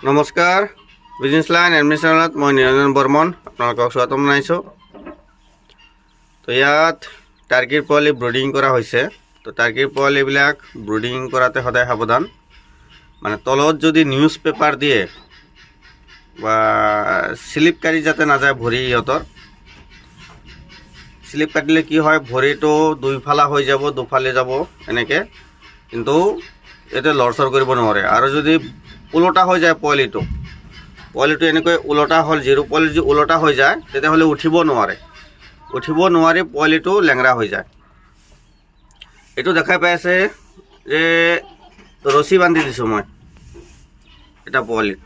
নমস্কাৰ business line এডমিশ্যনত মই নিৰঞ্জন বৰ্মন আপোনালোকক স্বাগতম জনাইছোঁ। তো ইয়াত টাৰ্কিৰ পোৱালি ব্ৰুডিং কৰা হৈছে। তো টাৰ্কিৰ পোৱালিবিলাক ব্ৰুডিং কৰাতে সদায় সাৱধান, মানে তলত যদি নিউজ পেপাৰ দিয়ে বা স্লিপ কাটি যাতে নাযায় ভৰি, ইহঁতৰ স্লিপ কাটিলে কি হয় ভৰিটো দুইফালা হৈ যাব, দুফালে যাব এনেকৈ, কিন্তু ইয়াতে লৰচৰ কৰিব নোৱাৰে। আৰু যদি ওলোটা হৈ যায় পোৱালিটো এনেকৈ ওলোটা হ'ল, জিৰো পোৱালি যদি ওলোটা হৈ যায় তেতিয়াহ'লে উঠিব নোৱাৰি, পোৱালিটো লেংৰা হৈ যায়। এইটো দেখাই পাই আছে যে ৰছী বান্ধি দিছোঁ মই এটা পোৱালিত,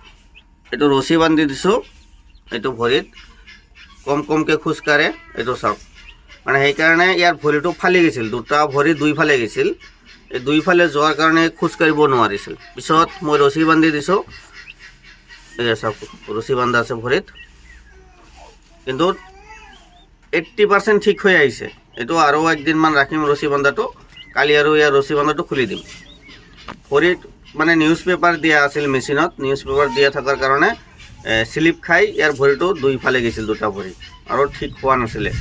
এইটো ৰছী বান্ধি দিছোঁ, এইটো ভৰিত কমকৈ খোজকাঢ়ে, এইটো চাওক। মানে সেইকাৰণে ইয়াৰ ভৰিটো ফালি গৈছিল, দুটা ভৰি দুইফালে গৈছিল, এই দুইফালে যোৱাৰ কাৰণে খোজকাঢ়িব নোৱাৰিছিল। পিছত মই ৰছী বান্ধি দিছোঁ, এই চাওক ৰছী বান্ধা আছে ভৰিত, কিন্তু 80% ঠিক হৈ আহিছে। এইটো আৰু একদিনমান ৰাখিম ৰছী বান্ধাটো, কালি আৰু ইয়াৰ ৰছী বান্ধাটো খুলি দিম। ভৰিত মানে নিউজ পেপাৰ দিয়া আছিল মেচিনত, নিউজ পেপাৰ দিয়া থকাৰ কাৰণে স্লিপ খাই ইয়াৰ ভৰিটো দুইফালে গৈছিল, দুটা ভৰি, আৰু ঠিক হোৱা নাছিলে।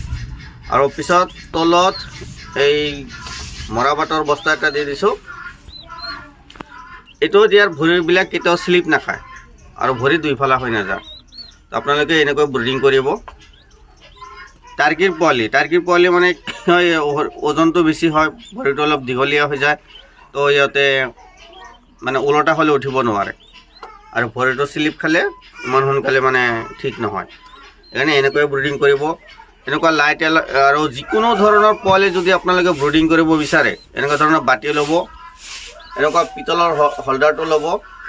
আৰু পিছত তলত এই মৰাপাটৰ বস্তা এটা দি দিছোঁ, এইটো ইয়াৰ ভৰিবিলাক কেতিয়াও স্লিপ নাখায় আৰু ভৰি দুইফালা হৈ নাযায়। আপোনালোকে এনেকৈ ব্ৰুডিং কৰিব। টাৰ্কিৰ পোৱালি মানে ওজনটো বেছি হয়, ভৰিটো অলপ দীঘলীয়া হৈ যায়, তো ইহঁতে মানে ওলোটা হ'লে উঠিব নোৱাৰে, আৰু ভৰিটো স্লিপ খালে ইমান সোনকালে মানে ঠিক নহয়। সেইকাৰণে এনেকৈ ব্ৰুডিং কৰিব। এনেকুৱা লাইট আৰু যিকোনো ধৰণৰ পোৱালি যদি আপোনালোকে ব্ৰুডিং কৰিব বিচাৰে, এনেকুৱা ধৰণৰ বাতি ল'ব, এনেকুৱা পিতলৰ হোল্ডাৰটো ল'ব,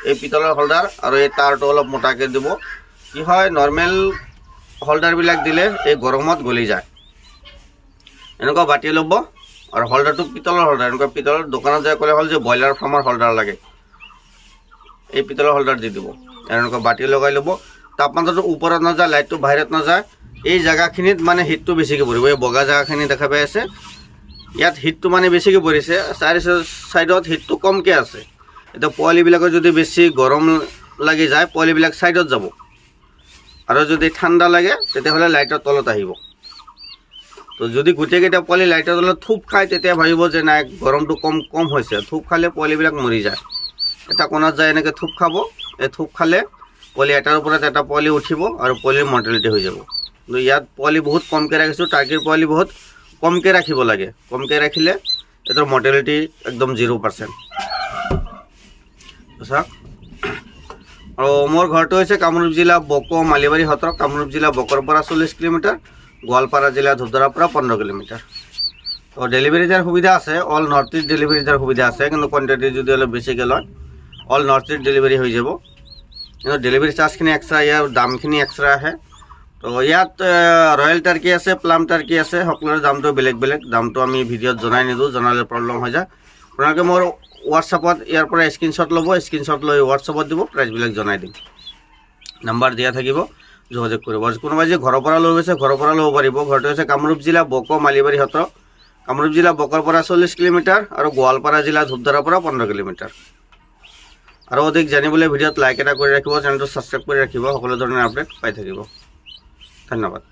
এই পিতলৰ হোল্ডাৰ আৰু এই তাৰটো অলপ মোটাকৈ দিব। কি হয় নৰ্মেল হোল্ডাৰবিলাক দিলে এই গৰমত গলি যায়। এনেকুৱা বাতি ল'ব আৰু হোল্ডাৰটো পিতলৰ হোল্ডাৰ, এনেকুৱা পিতলৰ দোকানত যায় ক'লে হ'ল যে ব্ৰইলাৰ ফাৰ্মৰ হোল্ডাৰ লাগে, এই পিতলৰ হোল্ডাৰ দি দিব। এনেকুৱা বাতি লগাই ল'ব, তাপমাত্ৰাটো ওপৰত নাযায়, লাইটটো বাহিৰত নাযায়। এই জেগাখিনিত মানে হিটটো বেছিকৈ পৰিব, এই বগা জেগাখিনি দেখা পাই আছে, ইয়াত হিটটো মানে বেছিকৈ পৰিছে, চাৰি চাইডত হিটটো কমকৈ আছে। এতিয়া পোৱালিবিলাকৰ যদি বেছি গৰম লাগি যায় পোৱালিবিলাক ছাইডত যাব, আৰু যদি ঠাণ্ডা লাগে তেতিয়াহ'লে লাইটৰ তলত আহিব। তো যদি গোটেইকেইটা পোৱালি লাইটৰ তলত থূপ খায় তেতিয়া ভাবিব যে নাই গৰমটো কম হৈছে, থূপ খালে পোৱালিবিলাক মৰি যায়। এটা কোণত যায় এনেকৈ থূপ খাব, এই থূপ খালে পোৱালি এটাৰ ওপৰত এটা পোৱালি উঠিব আৰু পোৱালিৰ মৰ্টেলিটি হৈ যাব। কিন্তু ইয়াত পোৱালি বহুত কমকৈ ৰাখিছোঁ, টাৰ্কিৰ পোৱালি বহুত কমকৈ ৰাখিব লাগে, কমকৈ ৰাখিলে এইটোৰ মৰ্টেলিটি একদম 0%। চাওক, আৰু মোৰ ঘৰটো হৈছে কামৰূপ জিলা বক মালিবাৰী সত্ৰ, কামৰূপ জিলা বকৰ পৰা 40 কিলোমিটাৰ, গোৱালপাৰা জিলা ধূপধাৰাৰ পৰা 15 কিলোমিটাৰ। তো ডেলিভাৰী দিয়াৰ সুবিধা আছে, অল নৰ্থ ইষ্ট ডেলিভাৰী দিয়াৰ সুবিধা আছে, কিন্তু কোৱান্টিটি যদি অলপ বেছিকৈ লয় অল নৰ্থ ইষ্ট ডেলিভাৰী হৈ যাব, কিন্তু ডেলিভাৰী চাৰ্জখিনি এক্সট্ৰা, ইয়াৰ দামখিনি এক্সট্ৰা আহে। তো ইয়াত ৰয়েল টাৰ্কি আছে, প্লাম টাৰ্কি আছে, সকলোৰে দামটো বেলেগ বেলেগ, দামটো আমি ভিডিঅ'ত জনাই নিদিওঁ, জনালে প্ৰব্লেম হৈ যায়। আপোনালোকে মোৰ হোৱাটছআপত ইয়াৰ পৰা স্ক্ৰীনশ্বট ল'ব, স্ক্ৰীনশ্বট লৈ হোৱাটছআপত দিব, প্ৰাইচবিলাক জনাই দিম, নাম্বাৰ দিয়া থাকিব, যোগাযোগ কৰিব। কোনোবাই যে ঘৰৰ পৰা লৈ গৈছে ঘৰৰ পৰা ল'ব পাৰিব। ঘৰটো হৈছে কামৰূপ জিলা বক মালিবাৰী সত্ৰ, কামৰূপ জিলা বকৰ পৰা 40 কিলোমিটাৰ আৰু গোৱালপাৰা জিলা ধূপধাৰাৰ পৰা 15 কিলোমিটাৰ। আৰু অধিক জানিবলৈ ভিডিঅ'ত লাইক এটা কৰি ৰাখিব, চেনেলটো ছাবস্ক্ৰাইব কৰি ৰাখিব, সকলো ধৰণৰ আপডেট পাই থাকিব। ধন্যবাদ।